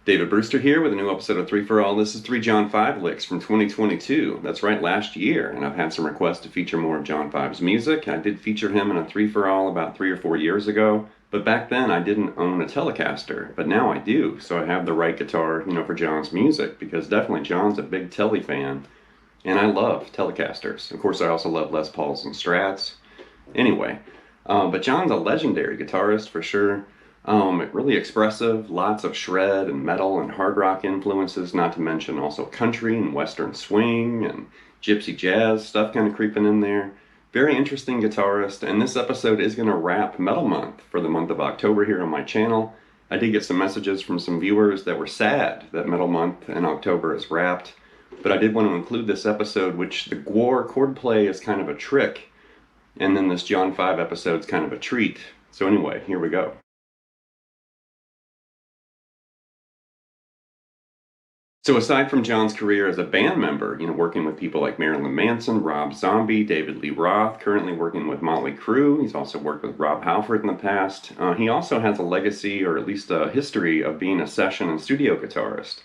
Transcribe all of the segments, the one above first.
David Brewster here with a new episode of 3 for All. This is 3 John 5 licks from 2022. That's right, last year. And I've had some requests to feature more of John 5's music. I did feature him in a 3 for All about 3 or 4 years ago. But back then I didn't own a Telecaster. But now I do. So I have the right guitar, for John's music. Because definitely John's a big Tele fan. And I love Telecasters. Of course, I also love Les Pauls and Strats. Anyway, but John's a legendary guitarist for sure. Really expressive, lots of shred and metal and hard rock influences, not to mention also country and western swing and gypsy jazz stuff kind of creeping in there. Very interesting guitarist, and this episode is going to wrap Metal Month for the month of October here on my channel. I did get some messages from some viewers that were sad that Metal Month in October is wrapped, but I did want to include this episode, which the Gwar chord play is kind of a trick, and then this John 5 episode is kind of a treat. So anyway, here we go. So aside from John's career as a band member, working with people like Marilyn Manson, Rob Zombie, David Lee Roth, currently working with Motley Crue. He's also worked with Rob Halford in the past. He also has a legacy, or at least a history, of being a session and studio guitarist.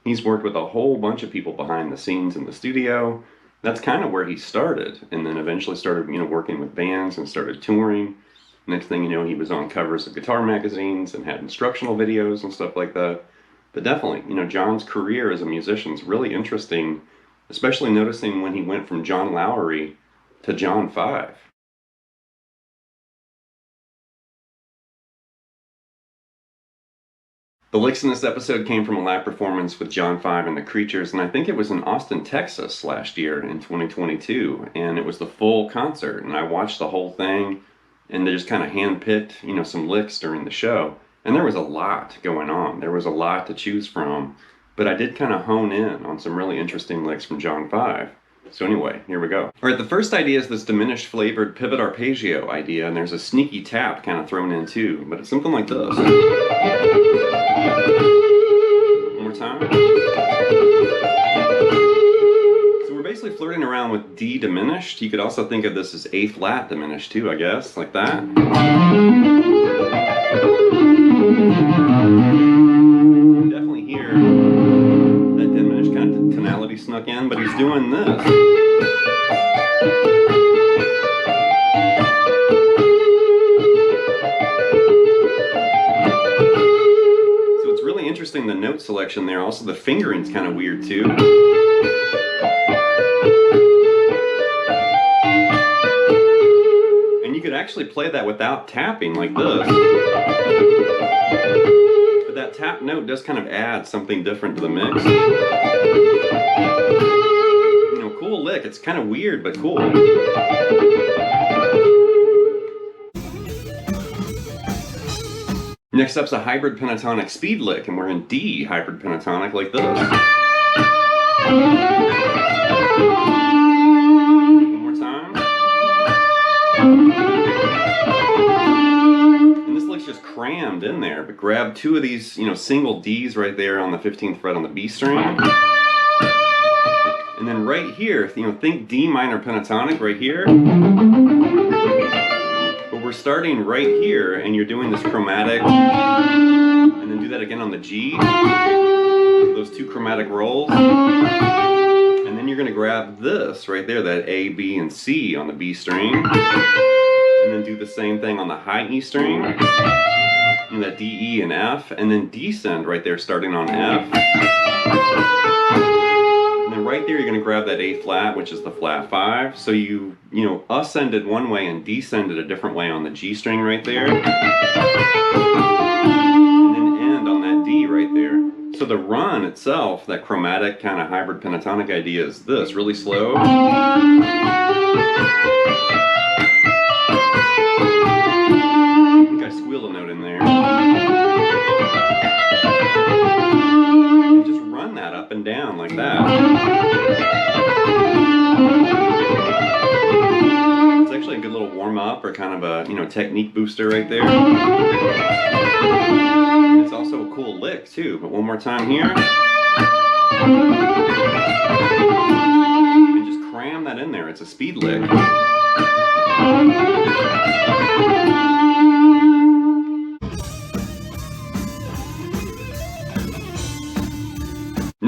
He's worked with a whole bunch of people behind the scenes in the studio. That's kind of where he started, and then eventually started, working with bands and started touring. Next thing you know, he was on covers of guitar magazines and had instructional videos and stuff like that. But definitely, John's career as a musician is really interesting, especially noticing when he went from John Lowry to John 5. The licks in this episode came from a live performance with John 5 and the Creatures, and I think it was in Austin, Texas last year in 2022, and it was the full concert, and I watched the whole thing, and they just kind of handpicked, some licks during the show. And there was a lot going on. There was a lot to choose from. But I did kind of hone in on some really interesting licks from John 5. So anyway, here we go. Alright, the first idea is this diminished-flavored pivot arpeggio idea, and there's a sneaky tap kind of thrown in too. But it's something like this. One more time. So we're basically flirting around with D diminished. You could also think of this as A flat diminished too, I guess, like that. You definitely hear that diminished kind of tonality snuck in, but he's doing this. So it's really interesting, the note selection there. Also the fingering's kind of weird too. And you could actually play that without tapping like this. But that tap note does kind of add something different to the mix. Cool lick. It's kind of weird, but cool. Next up's a hybrid pentatonic speed lick, and we're in D hybrid pentatonic like this. One more time. And this lick's just crammed in there, but grab two of these, single Ds right there on the 15th fret on the B string. And then right here, think D minor pentatonic right here. But we're starting right here, and you're doing this chromatic, and then do that again on the G. Those two chromatic rolls. And then you're going to grab this right there, that A, B, and C on the B string. And then do the same thing on the high E string. And that D, E, and F. And then descend right there, starting on F. And then right there, you're going to grab that A flat, which is the flat 5. So you ascended one way and descended a different way on the G string right there. And then end on that D right there. So the run itself, that chromatic kind of hybrid pentatonic idea, is this, really slow. I think I squeal a note in there. And just run that up and down like that. It's actually a good little warm-up, or kind of a, technique booster right there. And it's also a cool lick too, but one more time here. And just cram that in there, it's a speed lick.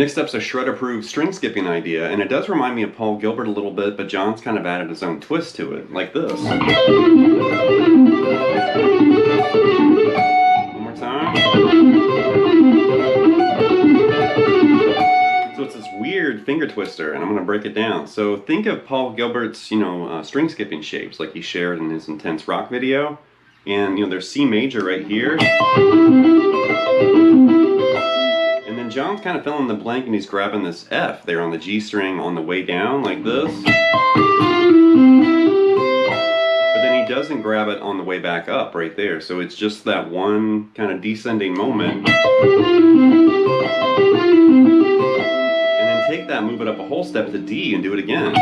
Next up's a shred-approved string skipping idea, and it does remind me of Paul Gilbert a little bit, but John's kind of added his own twist to it, like this. One more time. So it's this weird finger twister, and I'm going to break it down. So think of Paul Gilbert's, string skipping shapes like he shared in his Intense Rock video. And, there's C major right here. And then John's kind of filling the blank and he's grabbing this F there on the G string on the way down like this. But then he doesn't grab it on the way back up right there. So it's just that one kind of descending moment. And then take that, move it up a whole step to D and do it again.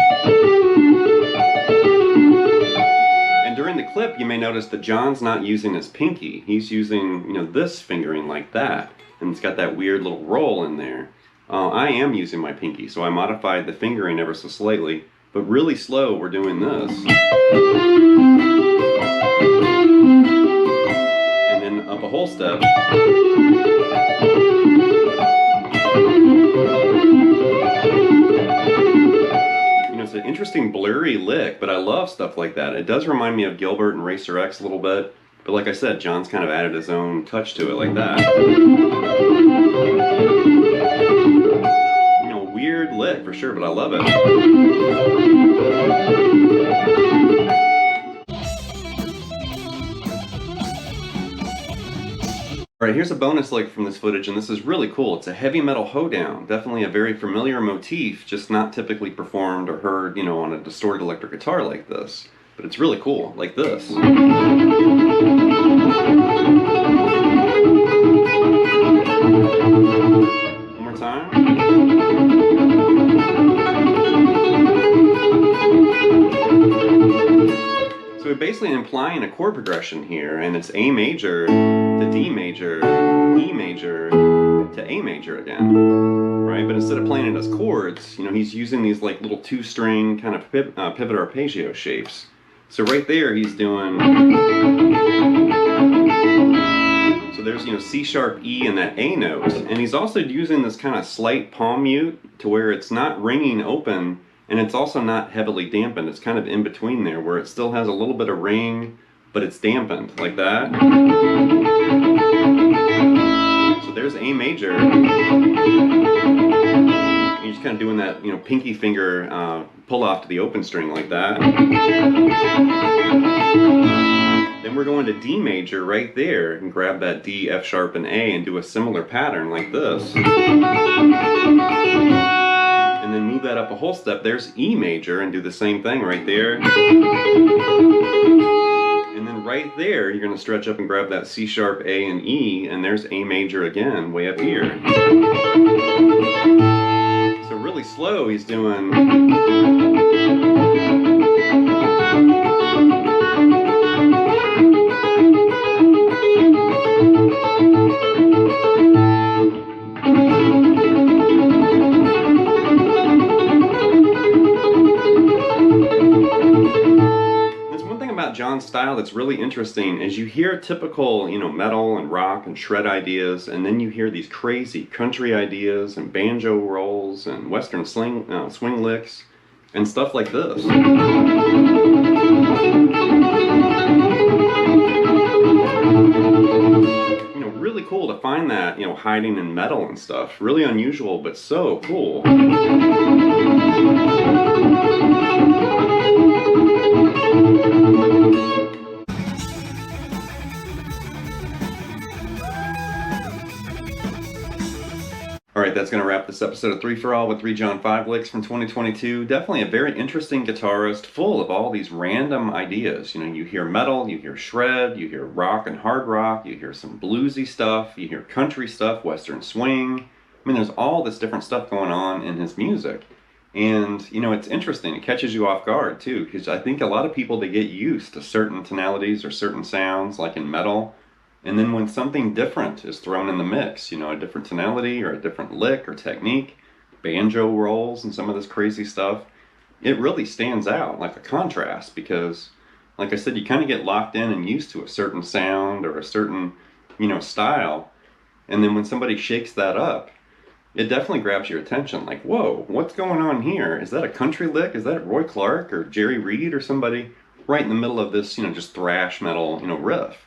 And during the clip you may notice that John's not using his pinky. He's using, this fingering like that. And it's got that weird little roll in there. I am using my pinky, so I modified the fingering ever so slightly, but really slow we're doing this. And then up a whole step. It's an interesting blurry lick, but I love stuff like that. It does remind me of Gilbert and Racer X a little bit. But like I said, John's kind of added his own touch to it like that. Weird lick for sure, but I love it. Alright, here's a bonus lick from this footage, and this is really cool. It's a heavy metal hoedown. Definitely a very familiar motif, just not typically performed or heard, on a distorted electric guitar like this. But it's really cool, like this. One more time. So we're basically implying a chord progression here, and it's A major to D major, E major to A major again. Right? But instead of playing it as chords, he's using these like little two-string kind of pivot arpeggio shapes. So right there he's doing, so there's C sharp, E, and that A note, and he's also using this kind of slight palm mute to where it's not ringing open and it's also not heavily dampened. It's kind of in between there where it still has a little bit of ring but it's dampened like that. So there's A major. You're just kind of doing that, pinky finger pull off to the open string like that. Then we're going to D major right there and grab that D, F sharp, and A and do a similar pattern like this. And then move that up a whole step. There's E major and do the same thing right there. And then right there, you're going to stretch up and grab that C sharp, A, and E, and there's A major again, way up here. So really slow, he's doing. John's style that's really interesting is you hear typical, metal and rock and shred ideas, and then you hear these crazy country ideas and banjo rolls and western swing licks and stuff like this. Really cool to find that, hiding in metal and stuff. Really unusual, but so cool. Alright, that's going to wrap this episode of 3 for All with 3 John 5 licks from 2022. Definitely a very interesting guitarist, full of all these random ideas. You hear metal, you hear shred, you hear rock and hard rock, you hear some bluesy stuff, you hear country stuff, western swing. There's all this different stuff going on in his music. And, it's interesting. It catches you off guard, too, because I think a lot of people, they get used to certain tonalities or certain sounds, like in metal. And then when something different is thrown in the mix, a different tonality or a different lick or technique, banjo rolls and some of this crazy stuff, it really stands out like a contrast because, like I said, you kind of get locked in and used to a certain sound or a certain, style. And then when somebody shakes that up, It definitely grabs your attention. Like, whoa, what's going on here? Is that a country lick? Is that Roy Clark or Jerry Reed or somebody right in the middle of this, just thrash metal, riff?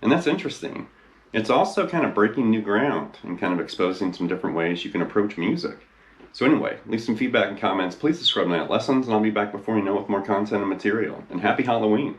And that's interesting. It's also kind of breaking new ground and kind of exposing some different ways you can approach music. So anyway, leave some feedback and comments. Please subscribe to Night Lessons, and I'll be back before you know with more content and material. And happy Halloween!